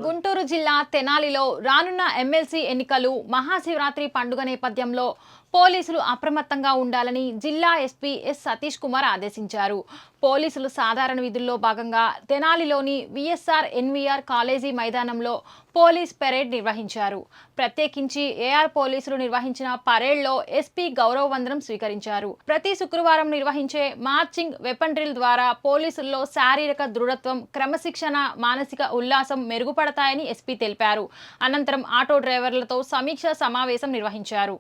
గుంటూరు జిల్లా తెనాలిలో రానున్న ఎమ్మెల్సీ ఎన్నికలు మహాశివరాత్రి పండుగ నేపథ్యంలో పోలీసులు అప్రమత్తంగా ఉండాలని జిల్లా ఎస్పీ ఎస్ సతీష్ కుమార్ ఆదేశించారు. పోలీసులు సాధారణ విధుల్లో భాగంగా తెనాలిలోని విఎస్ఆర్ ఎన్వీఆర్ కాలేజీ మైదానంలో పోలీస్ పెరేడ్ నిర్వహించారు. ప్రత్యేకించి ఏఆర్ పోలీసులు నిర్వహించిన పరేడ్లో ఎస్పీ గౌరవ వందనం స్వీకరించారు. ప్రతి శుక్రవారం నిర్వహించే మార్చింగ్ వెపన్ డ్రిల్ ద్వారా పోలీసుల్లో శారీరక దృఢత్వం, క్రమశిక్షణ, మానసిక ఉల్లాసం మెరుగుపడతాయని ఎస్పీ తెలిపారు. అనంతరం ఆటో డ్రైవర్లతో సమీక్ష సమావేశం నిర్వహించారు.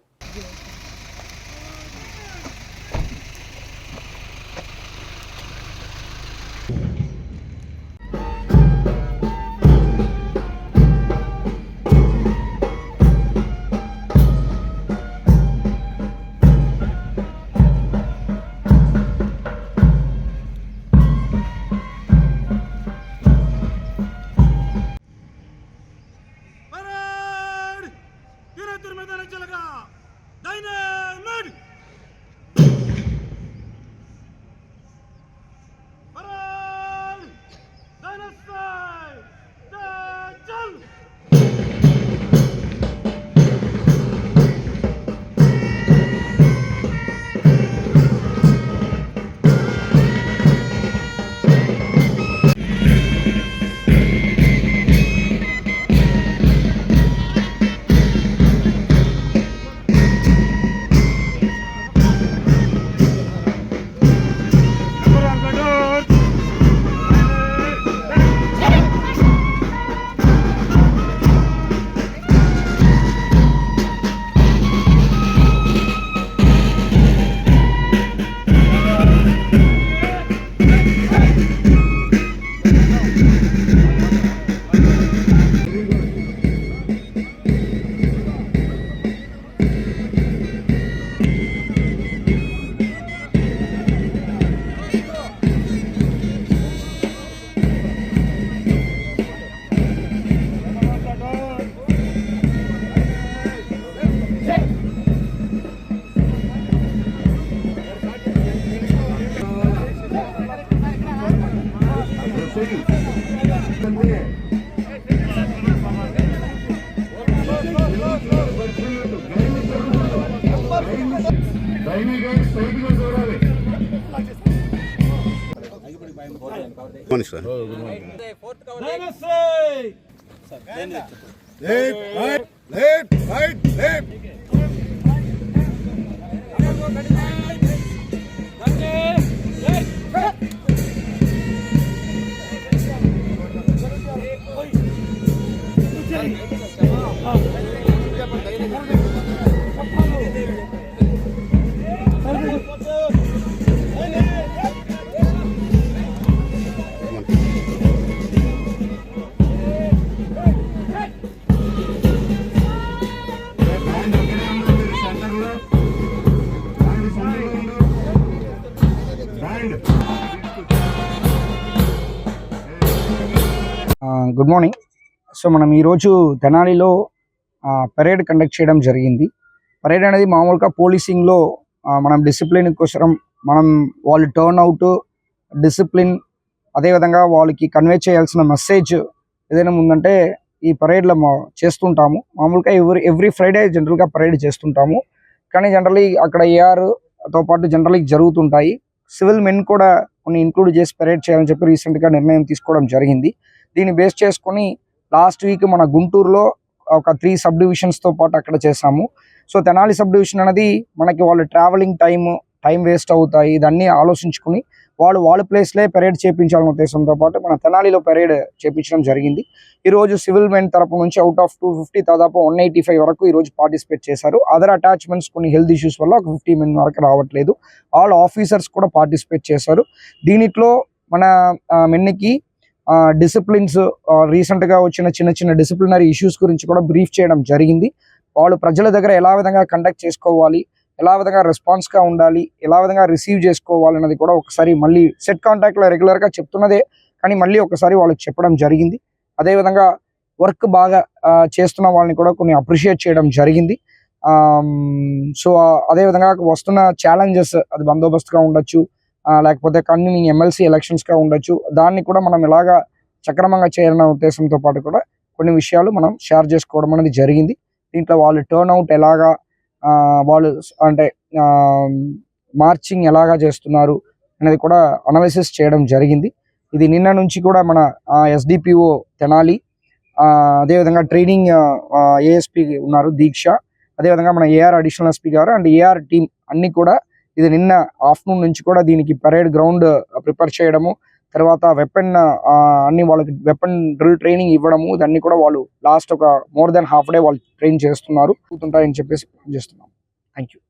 Good morning. సో మనం ఈరోజు తెనాలిలో పరేడ్ కండక్ట్ చేయడం జరిగింది. పరేడ్ అనేది మామూలుగా పోలీసింగ్లో మనం డిసిప్లిన్ కోసం మనం వాళ్ళు టర్న్ అవుట్ డిసిప్లిన్, అదేవిధంగా వాళ్ళకి కన్వే చేయాల్సిన మెసేజ్ ఏదైనా ఉందంటే ఈ పరేడ్లో చేస్తుంటాము. మామూలుగా ఎవ్రీ ఫ్రైడే జనరల్గా పరేడ్ చేస్తుంటాము. కానీ జనరల్లీ అక్కడ ఏఆర్తో పాటు జనరల్లీ జరుగుతుంటాయి. సివిల్ మెన్ కూడా కొన్ని ఇంక్లూడ్ చేసి పరేడ్ చేయాలని చెప్పి రీసెంట్గా నిర్ణయం తీసుకోవడం జరిగింది. దీన్ని బేస్ చేసుకొని లాస్ట్ వీక్ మన గుంటూరులో ఒక 3 సబ్ డివిజన్స్తో పాటు అక్కడ చేసాము. సో తెనాలి సబ్ డివిజన్ అనేది మనకి వాళ్ళు ట్రావెలింగ్ టైం వేస్ట్ అవుతాయి, ఇదన్నీ ఆలోచించుకుని వాళ్ళ ప్లేస్లే పరేడ్ చేయించాలనే ఉద్దేశంతో పాటు మన తెనాలిలో పరేడ్ చేయించడం జరిగింది. ఈరోజు సివిల్ మెన్ తరపు నుంచి అవుట్ ఆఫ్ 250 దాదాపు 185 వరకు ఈరోజు పార్టిసిపేట్ చేశారు. అదర్ అటాచ్మెంట్స్ కొన్ని హెల్త్ ఇష్యూస్ వల్ల ఒక 50 మెన్ వరకు రావట్లేదు. ఆల్ ఆఫీసర్స్ కూడా పార్టిసిపేట్ చేశారు. దీనిలో మన మెన్కి డిసిప్లిన్స్, రీసెంట్గా వచ్చిన చిన్న డిసిప్లినరీ ఇష్యూస్ గురించి కూడా బ్రీఫ్ చేయడం జరిగింది. వాళ్ళు ప్రజల దగ్గర ఎలా విధంగా కండక్ట్ చేసుకోవాలి, ఎలా విధంగా రెస్పాన్స్గా ఉండాలి, ఎలా విధంగా రిసీవ్ చేసుకోవాలి అన్నది కూడా ఒకసారి మళ్ళీ సెట్ కాంటాక్ట్లో రెగ్యులర్గా చెప్తున్నదే, కానీ మళ్ళీ ఒకసారి వాళ్ళకి చెప్పడం జరిగింది. అదేవిధంగా వర్క్ బాగా చేస్తున్న వాళ్ళని కూడా కొన్ని అప్రిషియేట్ చేయడం జరిగింది. సో అదేవిధంగా వస్తున్న ఛాలెంజెస్, అది బందోబస్తుగా ఉండొచ్చు, లేకపోతే కన్వీనింగ్ ఎమ్మెల్సీ ఎలక్షన్స్గా ఉండొచ్చు, దాన్ని కూడా మనం ఎలాగా సక్రమంగా చేయాలన్న ఉద్దేశంతో పాటు కూడా కొన్ని విషయాలు మనం షేర్ చేసుకోవడం అనేది జరిగింది. దీంట్లో వాళ్ళు టర్న్ అవుట్ ఎలాగా వాళ్ళు అంటే మార్చింగ్ ఎలాగా చేస్తున్నారు అనేది కూడా అనాలిసిస్ చేయడం జరిగింది. ఇది నిన్న నుంచి కూడా మన ఎస్డిపిఓ తెనాలి, అదేవిధంగా ట్రైనింగ్ ఏఎస్పి ఉన్నారు దీక్ష, అదేవిధంగా మన ఏఆర్ అడిషనల్ ఎస్పీ గారు అండ్ ఏఆర్ టీం అన్ని కూడా ఇది నిన్న ఆఫ్టర్నూన్ నుంచి కూడా దీనికి పరేడ్ గ్రౌండ్ ప్రిపేర్ చేయడము, తర్వాత వెపన్ అన్ని వాళ్ళకి వెపన్ డ్రిల్ ట్రైనింగ్ ఇవ్వడము, ఇదన్నీ కూడా వాళ్ళు లాస్ట్ ఒక మోర్ దెన్ హాఫ్ డే వాళ్ళు ట్రైన్ చేస్తున్నారు, ఉంటాయని చెప్పేసి చేస్తున్నాం. Thank you.